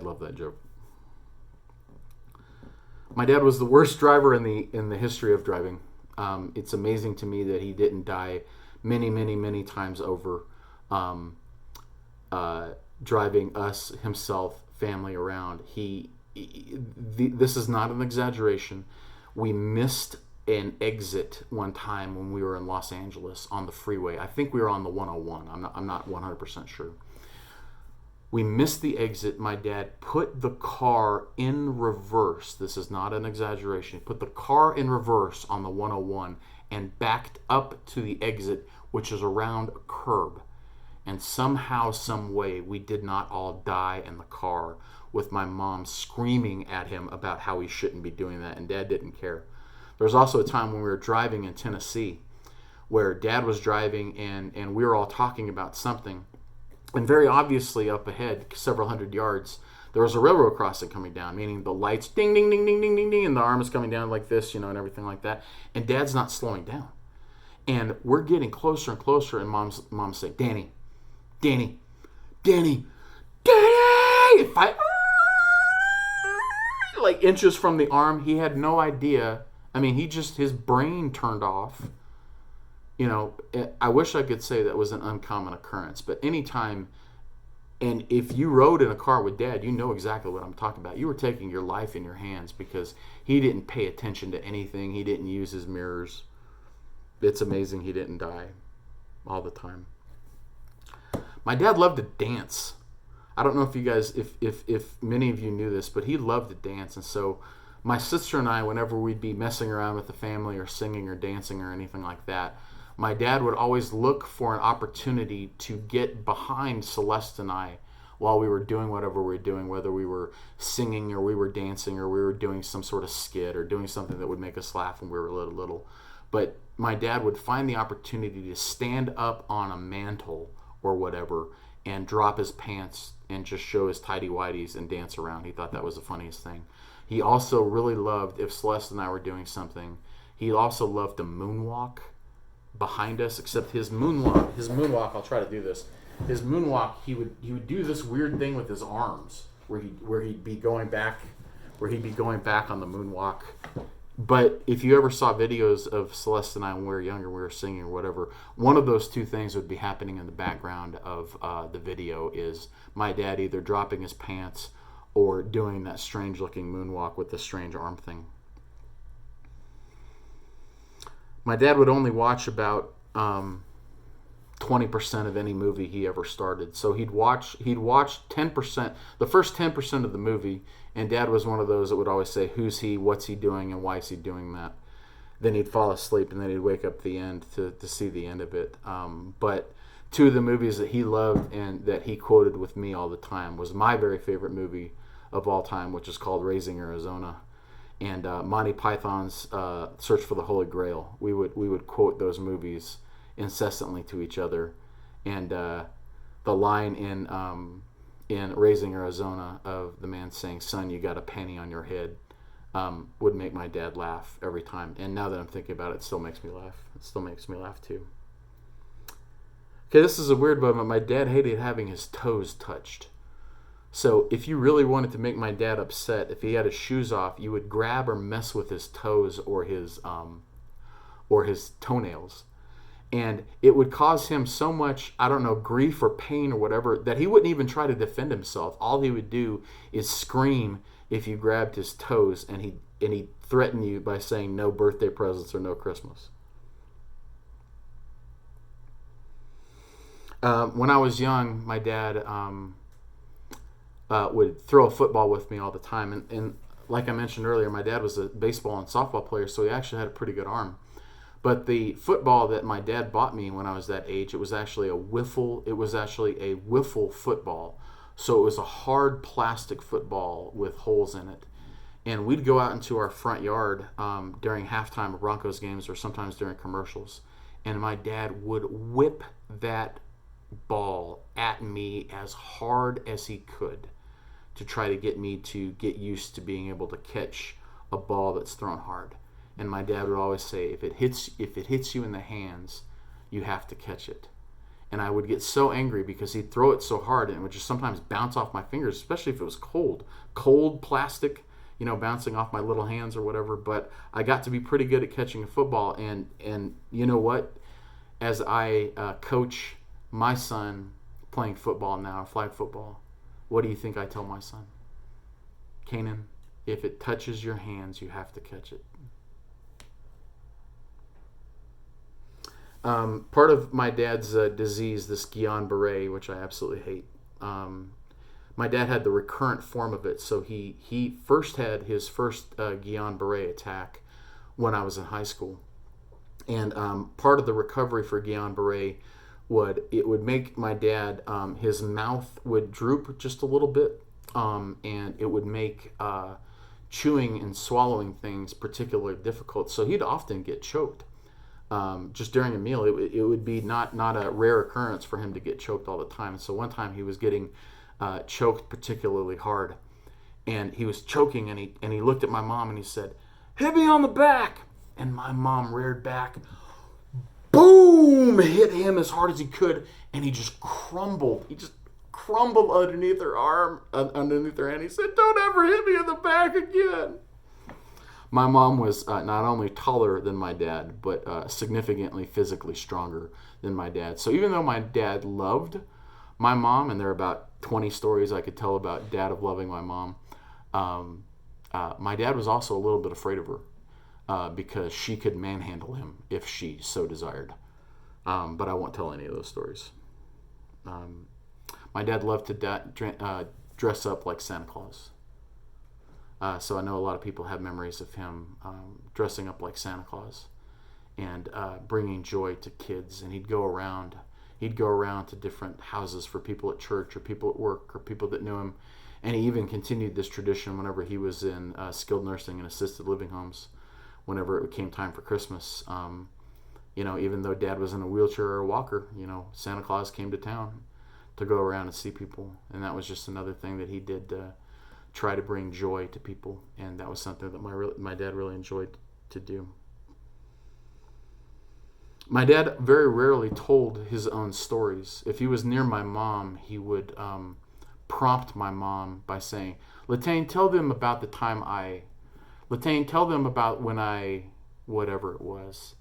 love that joke. My dad was the worst driver in the history of driving. It's amazing to me that he didn't die many, many, many times over, driving us, himself, family around. This is not an exaggeration. We missed an exit one time when we were in Los Angeles on the freeway. I think we were on the 101. I'm not 100% sure. We missed the exit. My dad put the car in reverse. This is not an exaggeration. He put the car in reverse on the 101 and backed up to the exit, which is around a curb. And somehow, some way, we did not all die in the car with my mom screaming at him about how he shouldn't be doing that, and Dad didn't care. There was also a time when we were driving in Tennessee where Dad was driving and we were all talking about something. And very obviously up ahead, several hundred yards, there was a railroad crossing coming down, meaning the lights ding, ding, ding, ding, ding, ding, ding, and the arm is coming down like this, and everything like that. And Dad's not slowing down. And we're getting closer and closer, and Mom's saying, Danny, Danny, Danny, Danny! If I... like inches from the arm, he had no idea. I mean, his brain turned off. I wish I could say that was an uncommon occurrence, but anytime, and if you rode in a car with Dad, you know exactly what I'm talking about. You were taking your life in your hands because he didn't pay attention to anything. He didn't use his mirrors. It's amazing he didn't die all the time. My dad loved to dance. I don't know if you guys, if many of you knew this, but he loved to dance. And so my sister and I, whenever we'd be messing around with the family or singing or dancing or anything like that, my dad would always look for an opportunity to get behind Celeste and I while we were doing whatever we were doing, whether we were singing or we were dancing or we were doing some sort of skit or doing something that would make us laugh when we were little. But my dad would find the opportunity to stand up on a mantle or whatever and drop his pants and just show his tighty-whities and dance around. He thought that was the funniest thing. He also really loved, if Celeste and I were doing something, he also loved to moonwalk behind us, except his moonwalk, I'll try to do this. His moonwalk, he would do this weird thing with his arms where he'd be going back on the moonwalk. But if you ever saw videos of Celeste and I when we were younger, we were singing or whatever, one of those two things would be happening in the background of the video is my dad either dropping his pants or doing that strange-looking moonwalk with the strange arm thing. My dad would only watch about 20% of any movie he ever started. So he'd watch 10%, the first 10% of the movie, and Dad was one of those that would always say, who's he, what's he doing, and why is he doing that? Then he'd fall asleep, and then he'd wake up at the end to see the end of it. But two of the movies that he loved and that he quoted with me all the time was my very favorite movie of all time, which is called Raising Arizona, and Monty Python's Search for the Holy Grail. We would quote those movies incessantly to each other, and the line in Raising Arizona of the man saying, "Son, you got a penny on your head," would make my dad laugh every time. And now that I'm thinking about it, it still makes me laugh. It still makes me laugh too. Okay, this is a weird one, but my dad hated having his toes touched. So if you really wanted to make my dad upset, if he had his shoes off, you would grab or mess with his toes or his toenails. And it would cause him so much, grief or pain or whatever, that he wouldn't even try to defend himself. All he would do is scream if you grabbed his toes, and he'd threaten you by saying no birthday presents or no Christmas. When I was young, my dad would throw a football with me all the time. And like I mentioned earlier, my dad was a baseball and softball player, so he actually had a pretty good arm. But the football that my dad bought me when I was that age, it was actually a wiffle football. So it was a hard plastic football with holes in it. And we'd go out into our front yard during halftime of Broncos games or sometimes during commercials. And my dad would whip that ball at me as hard as he could to try to get me to get used to being able to catch a ball that's thrown hard. And my dad would always say, if it hits you in the hands, you have to catch it. And I would get so angry because he'd throw it so hard and it would just sometimes bounce off my fingers, especially if it was cold plastic, bouncing off my little hands or whatever. But I got to be pretty good at catching a football. And you know what? As I coach my son playing football now, flag football, what do you think I tell my son? Canaan, if it touches your hands, you have to catch it. Part of my dad's disease, this Guillain-Barré, which I absolutely hate, my dad had the recurrent form of it. So he first had his first Guillain-Barré attack when I was in high school. And part of the recovery for Guillain-Barré would make my dad, his mouth would droop just a little bit, and it would make chewing and swallowing things particularly difficult. So he'd often get choked. Just during a meal, it would be not a rare occurrence for him to get choked all the time. So one time he was getting choked particularly hard, and he was choking, and he looked at my mom and he said, "Hit me on the back." And my mom reared back, boom, hit him as hard as he could, and he just crumbled. He just crumbled underneath her arm, underneath her hand. He said, "Don't ever hit me in the back again." My mom was not only taller than my dad, but significantly physically stronger than my dad. So even though my dad loved my mom, and there are about 20 stories I could tell about dad of loving my mom, my dad was also a little bit afraid of her because she could manhandle him if she so desired. But I won't tell any of those stories. My dad loved to dress up like Santa Claus. So I know a lot of people have memories of him dressing up like Santa Claus and bringing joy to kids. And he'd go around to different houses for people at church or people at work or people that knew him. And he even continued this tradition whenever he was in skilled nursing and assisted living homes. Whenever it came time for Christmas, even though Dad was in a wheelchair or a walker, Santa Claus came to town to go around and see people. And that was just another thing that he did try to bring joy to people, and that was something that my dad really enjoyed to do. My dad very rarely told his own stories. If he was near my mom, he would prompt my mom by saying, "Latane, tell them about the time Latane, tell them about when whatever it was."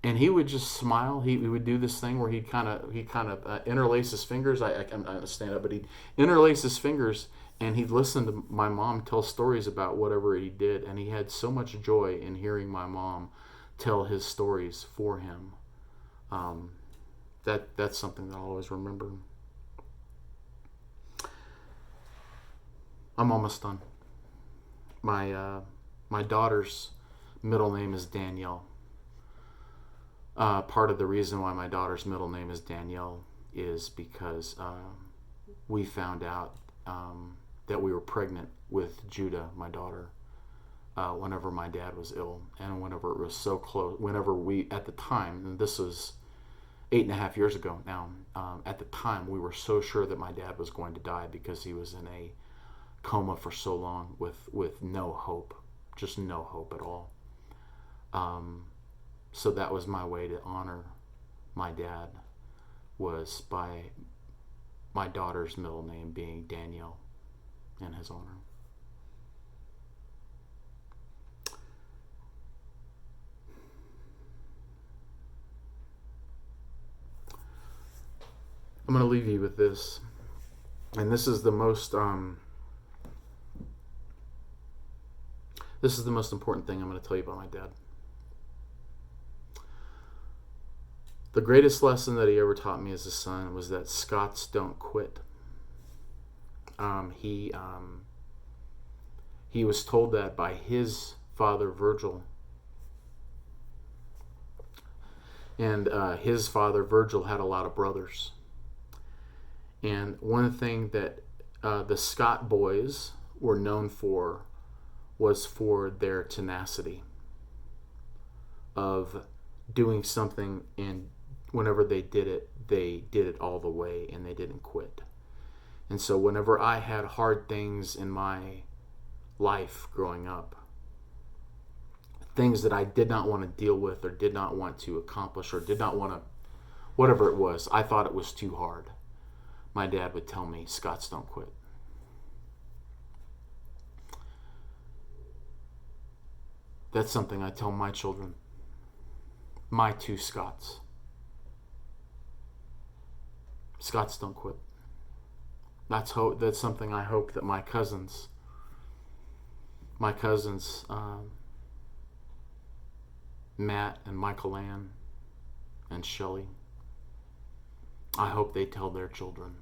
And he would just smile. He would do this thing where he'd kind of interlace his fingers. I'm not going to stand up, but he'd interlace his fingers, and he'd listen to my mom tell stories about whatever he did. And he had so much joy in hearing my mom tell his stories for him. That's something that I'll always remember. I'm almost done. My daughter's middle name is Danielle. Part of the reason why my daughter's middle name is Danielle is because we found out that we were pregnant with Judah, my daughter, whenever my dad was ill, and whenever it was so close, whenever we, at the time, and this was 8.5 years ago now, at the time we were so sure that my dad was going to die because he was in a coma for so long with no hope, just no hope at all. So that was my way to honor my dad, was by my daughter's middle name being Danielle in his honor. I'm going to leave you with this, and this is the most important thing I'm going to tell you about my dad. The greatest lesson that he ever taught me as a son was that Scots don't quit. He was told that by his father, Virgil. And his father, Virgil, had a lot of brothers. And one thing that the Scott boys were known for was for their tenacity of doing something, and whenever they did it all the way, and they didn't quit. And so whenever I had hard things in my life growing up, things that I did not want to deal with or did not want to accomplish or did not want whatever it was, I thought it was too hard. My dad would tell me, Scots don't quit. That's something I tell my children, my two Scots. Scots don't quit. That's something I hope that my cousins, Matt and Michael Ann and Shelley, I hope they tell their children,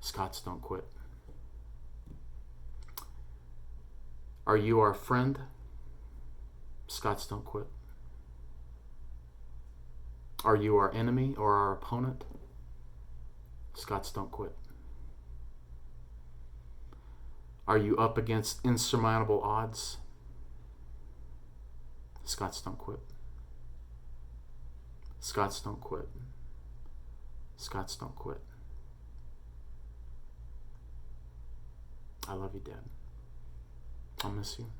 Scots don't quit. Are you our friend? Scots don't quit. Are you our enemy or our opponent? Scots don't quit. Are you up against insurmountable odds? Scots don't quit. Scots don't quit. Scots don't quit. I love you, Dad. I'll miss you.